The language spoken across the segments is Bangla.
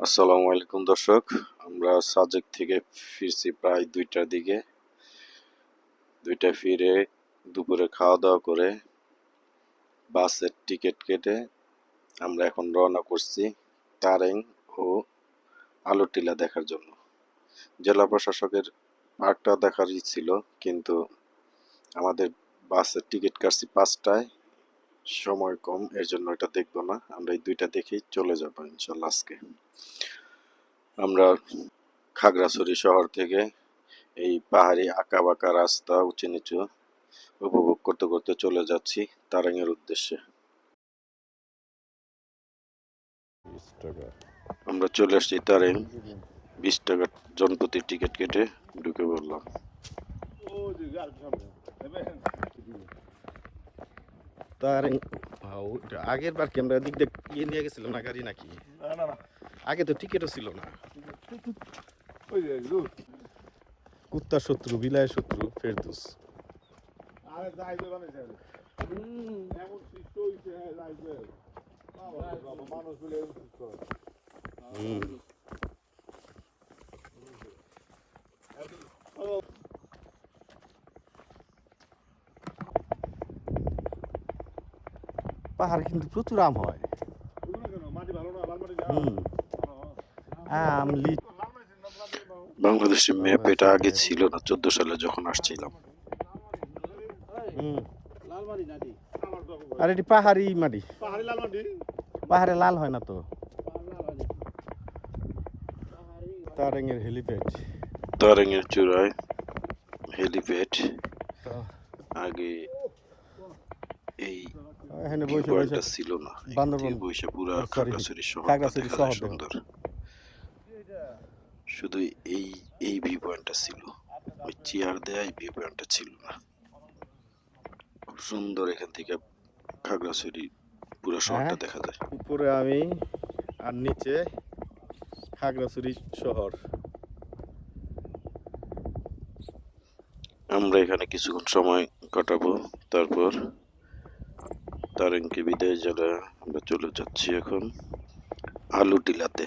আসসালামু আলাইকুম দর্শক, আমরা সাজেক থেকে ফিরছি প্রায় 2টার দিকে। 2টায় ফিরে দুপুরে খাওয়া দাওয়া করে বাসের টিকিট কেটে আমরা এখন রওনা করছি তারেং ও আলুটিলা দেখার জন্য। জেলা প্রশাসকের পার্কটা দেখারই ছিল, কিন্তু আমাদের বাসের টিকিট কাটছি 5টায়, সময় কম, এর জন্য এটা দেখবো না। আমরা এই 2টা দেখেই চলে যাবো ইনশাল্লাহ আজকে। আমরা খাগড়াছড়ি শহর থেকে এই পাহাড়ি আঁকাবাঁকা রাস্তা উঁচু নিচু উপভোগ করতে করতে চলে যাচ্ছি তারাংয়ের উদ্দেশ্যে। আমরা চলে আসছি তারেং। 20 টাকা জনপ্রতি টিকিট কেটে ঢুকে পড়লাম। তারেং আগের বার কি আমরা দিক দিয়ে ইয়ে নিয়ে গেছিলাম না গাড়ি নাকি? আগে তো টিকিটও ছিল না। কুত্তা শত্রু, বিলায় শত্রু, ফেরদৌস। পাহাড় কিন্তু প্রচুর আম হয়। আম, বাংলাদেশের ম্যাপ এটা আগে ছিল না, 14 সালে যখন আসছিলাম। আর এটি পাহাড়ি মাটি, পাহাড়ে লাল হয় না তো। তারেংয়ের হেলিপ্যাড, তারাংয়ের চূড়ায় হেলিপ্যাড। আগে এই এখানে ভিউ বসে পয়েন্টটা ছিল না, এখান থেকে বসে পুরো খাগড়াছড়ি শহরটা দেখা যায় সুন্দর। শুধু এই এই ভিউ পয়েন্টটা ছিল, ওই চেয়ার দেয়া এই ভিউ পয়েন্টটা ছিল না। খুব সুন্দর, এখান থেকে খাগড়াছড়ি পুরো শহরটা দেখা যায়। উপরে আমি আর নিচে খাগড়াছড়ি শহর। আমরা এখানে কিছুক্ষণ সময় কাটাবো, তারপর তারেংকে বিদায় জানায় আমরা চলে যাচ্ছি এখন আলুটিলাতে।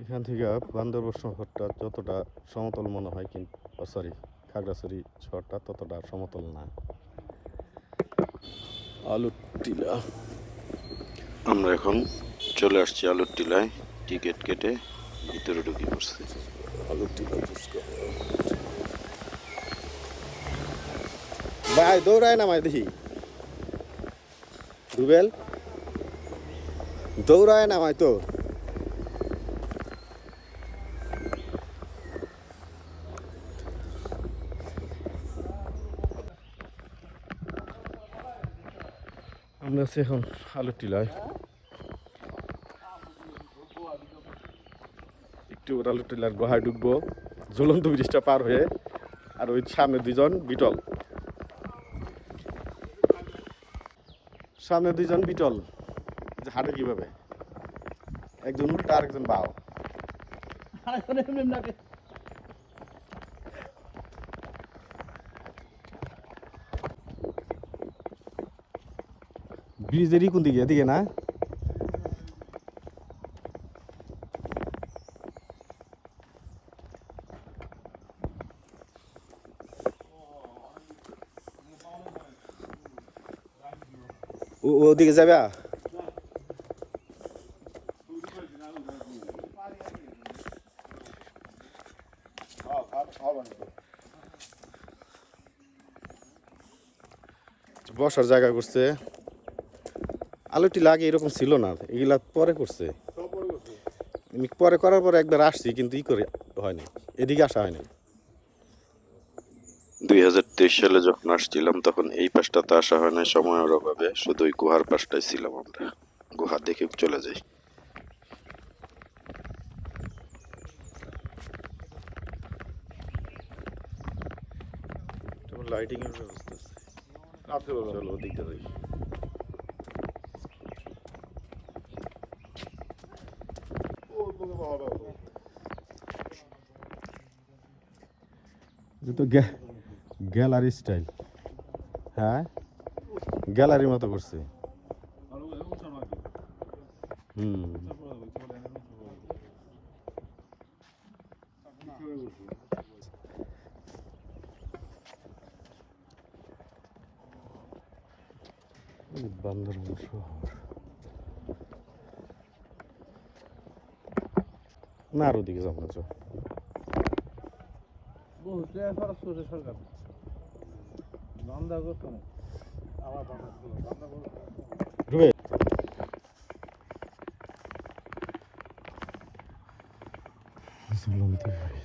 এখান থেকে বান্দরবান শহরটা যতটা সমতল মনে হয়, কিন্তু সরি, খাগড়াছড়ি শহরটা ততটা সমতল না। আলুটিলা, আমরা এখন চলে আসছি আলুটিলায়, টিকিট কেটে ভিতরে ঢুকে পড়ছি। আলুটিলা ভাই দৌড়ায় না মাই দেখি, রুবেল দৌড়ায় না মাই তো। আমরা আছি এখন আলুটিলায়। একটু আলুটিলার গুহায় ঢুকবো ঝুলন্ত ব্রিজটা পার হয়ে। আর ওই সামনে দুজন বিটল, সামনে দুজন বিটল যে হাঁটে কিভাবে, একজন উল্টা আর একজন বাও। ব্রিজেরই কোন দিকে, এদিকে না? ওদিকে যাবে। বসার জায়গা করছে। আলুটিলা আগে এরকম ছিল না, এগুলা পরে করছে। পরে করার পরে একবার আসছি, কিন্তু ই করে হয়নি, এদিকে আসা হয়নি। 2023 সালে যখন আসছিলাম তখন এই পাশটাতে আসা হয় না সময়ের অভাবে, শুধু ওই গুহার পাশটাই ছিলাম আমরা। গুহা দেখে চলে যাই। লাইটিং এর ব্যবস্থা আছে, চলো ওদিকটা যাই। তো গ্যালারি স্টাইল, হ্যাঁ গ্যালারির মতো করছে। হুম বান্দরবন শহর না আর ওদিকে যাবো না চল বহুত টাকা খরচ করছে সরকার ধান্দা করতো না আবার ধান্দা করতো রুবে ঝুলন্ত ব্রিজ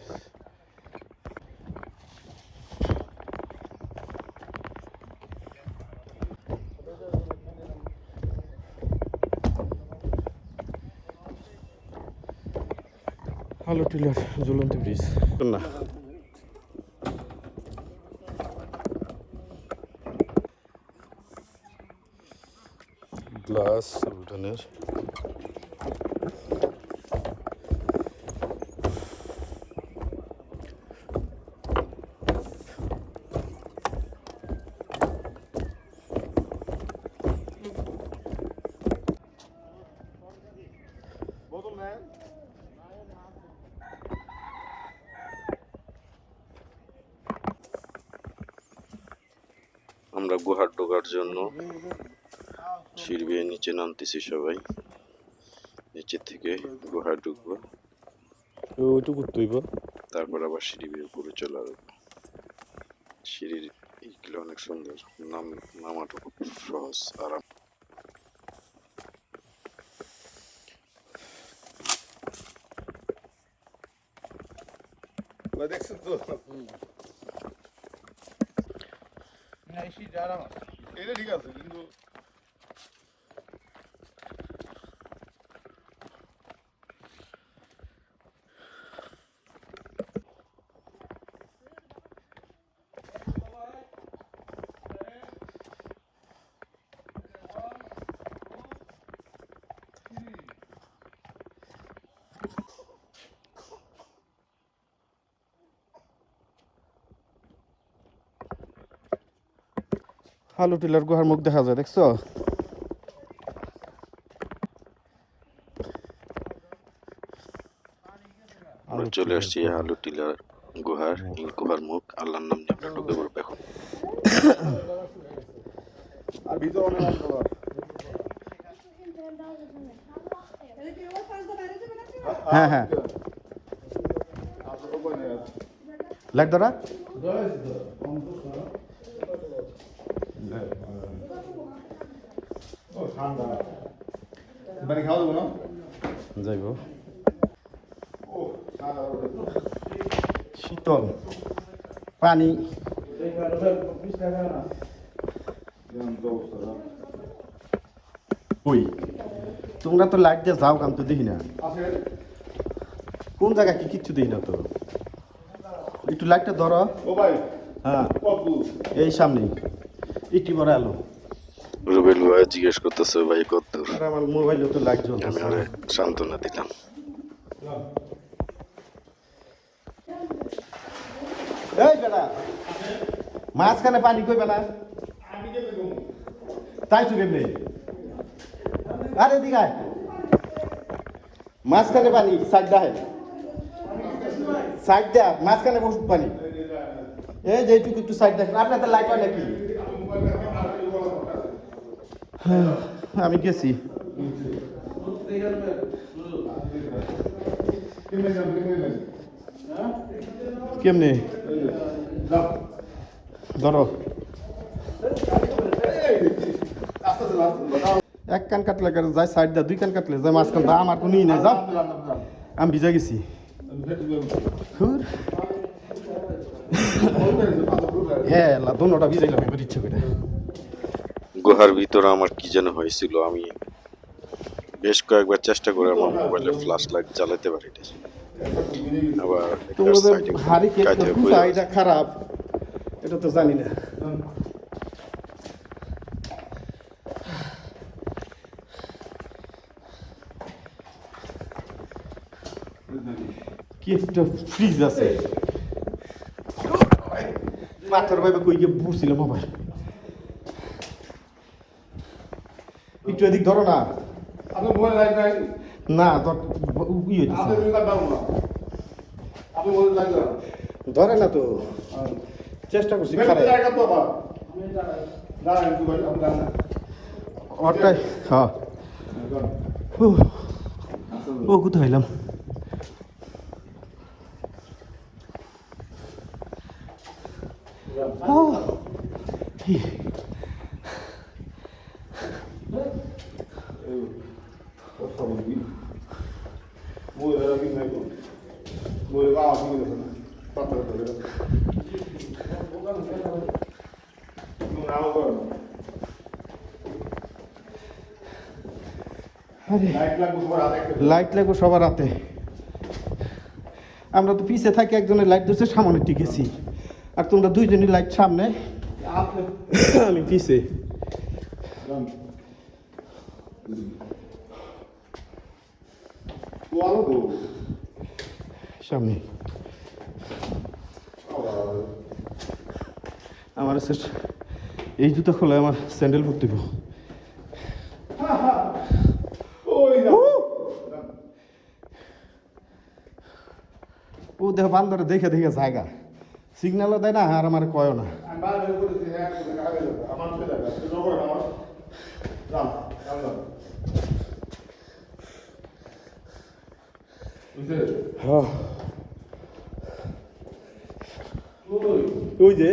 হ্যালো টিলার ঝুলন্ত ব্রিজ না গ্লাস উঠানের আমরা গুহার ঢোকার জন্য সিঁড়ি বেয়ে নিচে নামতেছি সবাই। নিচে থেকে গুহায় ঢুকবো, ওইটুকু তুইব তারপর আবার সিঁড়ি বেয়ে উপরে চলে আসবো। সিঁড়ির এইগুলো অনেক সুন্দর, নামাটা খুব সহজ আরাম। দেখছেন তো এটা ঠিক আছে কিন্তু হ্যালো টিলার গুহার মুখ দেখা যায় দেখছো আমরা চলে আসছি আলু টিলার গুহার গুহার মুখ। আল্লাহর নাম নিয়ে আমরা ঢুকে পড়বো এখন। আর ভিতরে অনেক অন্ধকার হ্যাঁ হ্যাঁ লাইট ধরা ঠান্ডা বাড়ি খাওয়া দেবো না যাইব ও ঠান্ডা শীতল পানি ওই তোমরা তো লাইট দিয়ে যাও কাম তো দেখি না কোন জায়গা কি কিচ্ছু দেখি না তো একটু লাইটটা ধরো ও ভাই হ্যাঁ কত এই সামনেই একটু বড় আলো রুবেল ভাই জিজ্ঞেস করতেছে ভাই কত দূর। আর আমার মোবাইলে তো লাইট আমি জ্বলতেছে আরে সান্ত্বনা দিলাম। এই বেটা মাঝখানে পানি কই বেলা তাই তো কেমনে আরে দিঘায় মাঝখানে পানি সাইড দেয় সাইড দেয় মাঝখানে বসুন পানি এই যে এইটুকু একটু সাইড দেখেন আপনার তো লাইট হয় নাকি আমি গেছি কেমনে ধরো এক কান কাটলে যায় সাইড দা দুই কান কাটলে যায় মাঝখান দা আমার কোনো নাই যাও আমি ভিজা গেছি হুর হ্যাঁ দোনোটা ভিজাইলাম এবার ইচ্ছে করে গুহার ভিতরে আমার কি যেন হয়েছিল, আমি বেশ কয়েকবার চেষ্টা করে আমার মোবাইলে ফ্ল্যাশ লাইট জ্বালাতে পারি না। আবার তোমাদের সাইডে হাড়ি কেটে কাইতে কুচা এটা খারাপ এটা তো জানি না কি একটা ফ্রিজ আছে পাথর ভাবে কই গিয়ে বুঝছিলাম আবার একটু এদিক ধরো না আপনি মোবাইল লাইট নাই না তোর ই হইতেছে আপনি তুমি কাটাবো না আপনি মোবাইল লাইট না ধরে না তো চেষ্টা করছি খারাপ জায়গা তো বাবা দাঁড়ান একটু ভাই আপনি দাঁড়ান ওটাই হ্যাঁ ও কোথায় হইলাম মোবাইল রাখি নাই তো মোবাইল বাবা কি করে না পাতা করে নাও করো লাইট লাগবে সবার হাতে লাইট লাগবে সবার রাতে আমরা তো পিছে থাকি একজনের লাইট ধরছে সামনে টিকেছি আর তোমরা দুইজনই লাইট সামনে আপনি আমি পিছে তোয়ালো গো সামনে আমার এই জুতো খোলা আমার স্যান্ডেল পরতে হবে ওই না ও দেখো বান্দরে দেখে দেখে জায়গা সিগন্যালও দেয় না আর আমার কয়ও না আমি বাইরে করেছি হ্যাঁ আমার ছেলে তো করে আমার যাও যাও যাও বুঝলে হ্যাঁ ওই ওই যে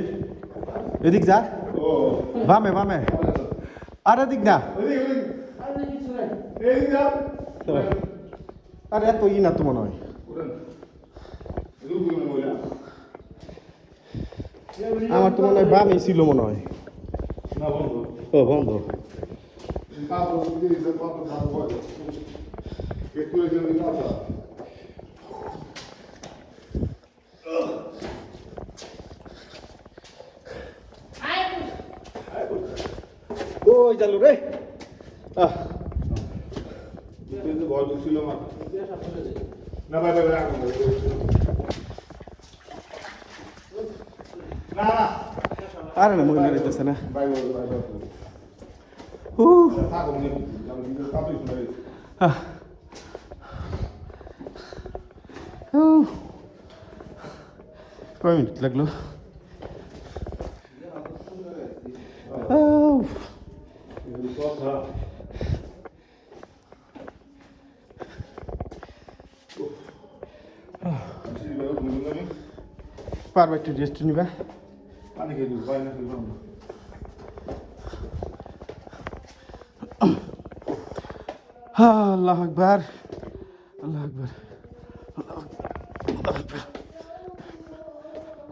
এদিক যা ও বামে বামে আর এদিক না ওই আরে কিছু নাই এই যা আর এত ই না তো মনে হয় ওরেন রুবি মোলা আমার তো মনে হয় বামে ছিল মনে হয় না বন্ধু ও বন্ধ পাপা দিদি পাপা দাও বলে একটু এদিকে পাপা ওই চালু রে কিন্তু ভয় ছিল না না ভাই ভাই রাখো না না আরে না মহিলা রইতেছে না ভাই ভাই ভাই ও থাকো নি আমি কিন্তু কাপড় শুনে কয় মিনিট লাগলো কথা পারবে একটু রেস্ট নিবা পানি খেয়ে দিই ভাই না খেয়ে আল্লাহ আকবার আল্লাহ আকবার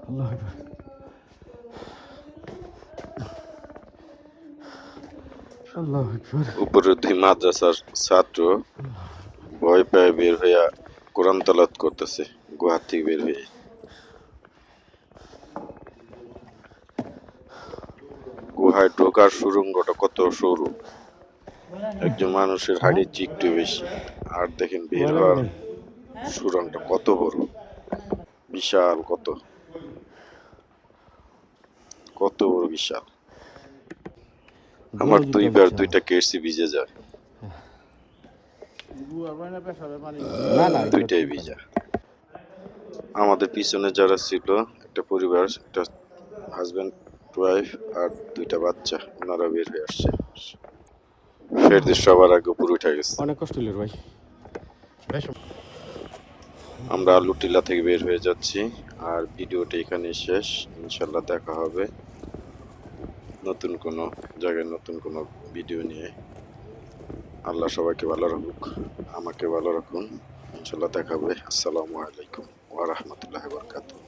আল্লাহ আকবার আল্লাহ আকবার উপরোধী মাদ্রাসার ছাত্র ভয় পেয়ে বের হইয়া কোরআন তালাত করতেছে গুহা থেকে বের হয়ে গুহায় ঢোকার সুড়ঙ্গটা কত সরু একজন মানুষের হাড়ির চিকটু বেশি আর দেখেন বের হওয়ার সুড়ঙ্গটা কত বড় বিশাল কত কত বড় বিশাল আমার দুইবার দুইটা কেসি ভিজে যায় না না দুইটাই ভিজা আমাদের পিছনে যারা ছিল একটা পরিবার একটা হাজব্যান্ড ওয়াইফ আর দুইটা বাচ্চা ওনারা বের হয়ে আসছে ফেরদের সবার আগে উপরে উঠে গেছে অনেক কষ্ট হলো ভাই আমরা আলুটিলা থেকে বের হয়ে যাচ্ছি আর ভিডিওটা এখানে শেষ ইনশাল্লাহ দেখা হবে নতুন কোনো জায়গায় নতুন কোনো ভিডিও নিয়ে আল্লাহ সবাইকে ভালো রাখুক আমাকে ভালো রাখুন ইনশাল্লাহ দেখা হবে আসসালামু আলাইকুম ওয়া রাহমাতুল্লাহি ওয়া বারাকাতুহু